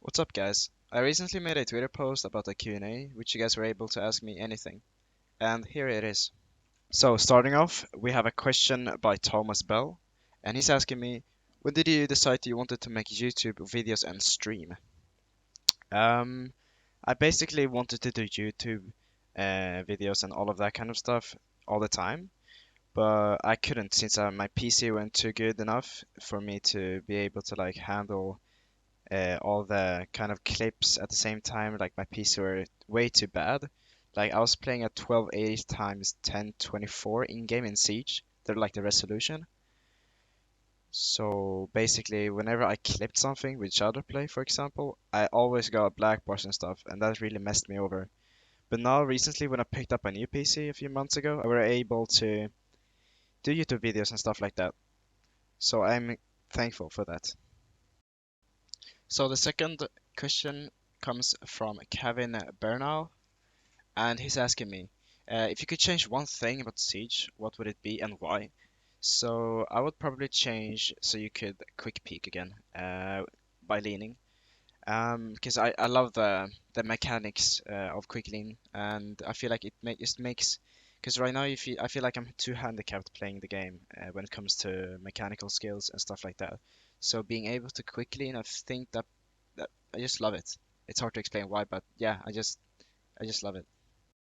What's up, guys? I recently made a Twitter post about the Q&A, which you guys were able to ask me anything. And here it is. So, starting off, we have a question by Thomas Bell, and he's asking me, when did you decide you wanted to make YouTube videos and stream? Um, I basically wanted to do YouTube videos and all of that kind of stuff all the time, but I couldn't since my PC wasn't too good enough for me to be able to like handle all the kind of clips at the same time. Like my PC were way too bad. Like I was playing at 1280 times 1024 in game in Siege. They're like the resolution. So basically, whenever I clipped something with Shadowplay, for example, I always got black bars and stuff, and that really messed me over. But now, recently, when I picked up a new PC a few months ago, I were able to do YouTube videos and stuff like that. So I'm thankful for that. So the second question comes from Kevin Bernal, and he's asking me, if you could change one thing about Siege, what would it be and why? So I would probably change so you could quick peek again by leaning, because I love the mechanics of quick lean, and I feel like just makes because right now I feel like I'm too handicapped playing the game when it comes to mechanical skills and stuff like that. So being able to quick lean, I think that I just love it. It's hard to explain why, but yeah, I just love it.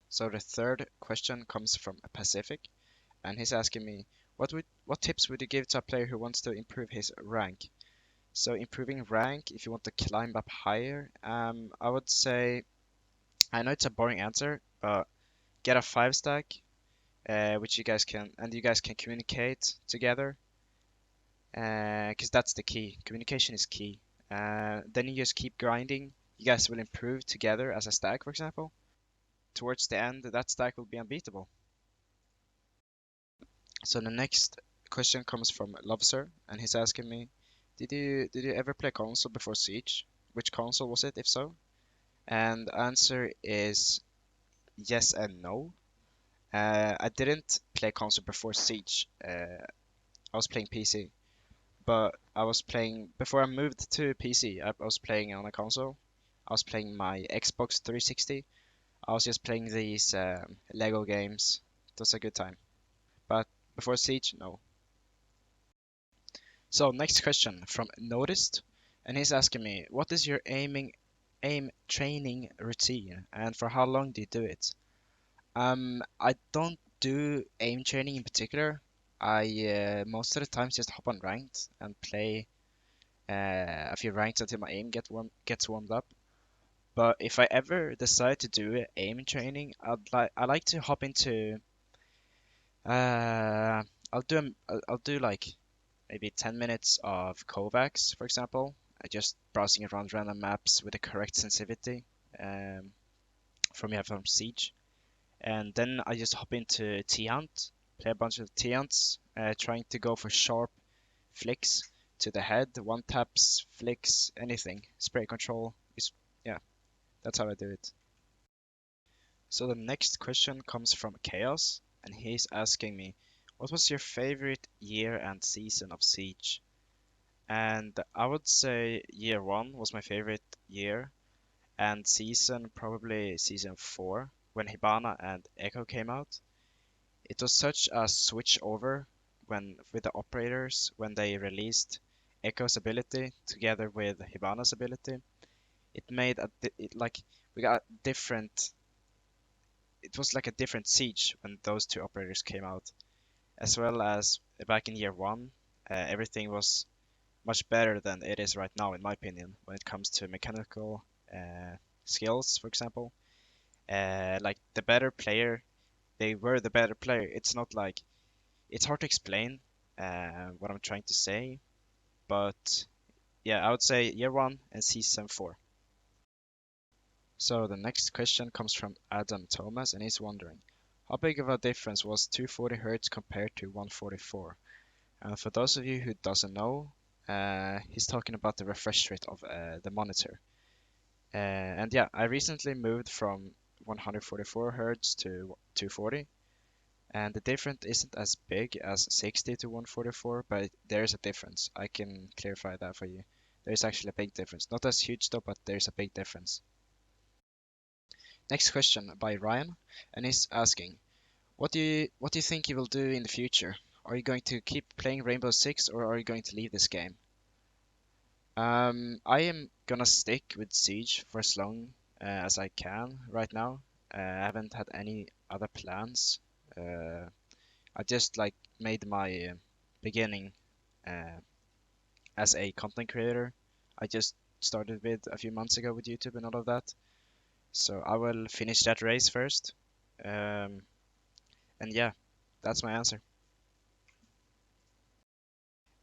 So the third question comes from Pacific, and he's asking me, what tips would you give to a player who wants to improve his rank? So improving rank, if you want to climb up higher, I would say, I know it's a boring answer, but get a 5 stack, which you guys can communicate together, because that's the key. Communication is key. Then you just keep grinding. You guys will improve together as a stack, for example. Towards the end, that stack will be unbeatable. So the next question comes from Lovesir, and he's asking me, did you ever play console before Siege? Which console was it, if so? And the answer is yes and no. I didn't play console before Siege. I was playing PC, but I was playing before I moved to PC. I was playing on a console. I was playing my Xbox 360. I was just playing these Lego games. It was a good time. But before Siege, no. So next question from Noticed, and he's asking me, what is your aim training routine, and for how long do you do it? I don't do aim training in particular. I most of the times just hop on ranked and play a few ranks until my aim gets warmed up. But if I ever decide to do aim training, I like to hop into uh I'll do like maybe 10 minutes of Kovacs, for example. Just browsing around random maps with the correct sensitivity um, from Siege. And then I just hop into T-Hunt, play a bunch of T-Hunts, trying to go for sharp flicks to the head, one taps, flicks, anything. Spray control is, yeah, that's how I do it. So the next question comes from Chaos, and he's asking me, what was your favorite year and season of Siege? And I would say year one was my favorite year, and season probably season four when Hibana and Echo came out. It was such a switch over when with the operators when they released Echo's ability together with Hibana's ability. It made it like we got different. It was like a different siege when those two operators came out, as well as back in year one. Everything was much better than it is right now, in my opinion, when it comes to mechanical skills, for example. Like the better player, they were the better player. It's not like it's hard to explain what I'm trying to say, but yeah, I would say year one and season four. So the next question comes from Adam Thomas, and he's wondering, how big of a difference was 240 Hz compared to 144? And for those of you who doesn't know, he's talking about the refresh rate of the monitor. And yeah, I recently moved from 144 Hz to 240, and the difference isn't as big as 60 to 144, but there is a difference. I can clarify that for you. There's actually a big difference. Not as huge though, but there's a big difference. Next question by Ryan, and he's asking, what do you think you will do in the future? Are you going to keep playing Rainbow Six or are you going to leave this game? I am gonna stick with Siege for as long as I can right now. I haven't had any other plans. Uh, I just like made my beginning uh, as a content creator. I just started with a few months ago with YouTube and all of that. So I will finish that race first. Um, and yeah, that's my answer.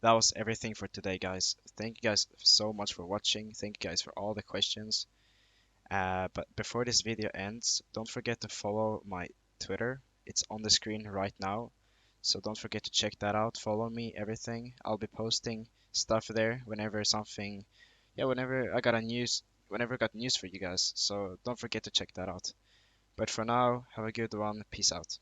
That was everything for today, guys. Thank you guys so much for watching. Thank you guys for all the questions. But before this video ends, don't forget to follow my Twitter. It's on the screen right now. So don't forget to check that out. Follow me, everything. I'll be posting stuff there whenever something, yeah, whenever I got news for you guys. So don't forget to check that out. But for now, have a good one. Peace out.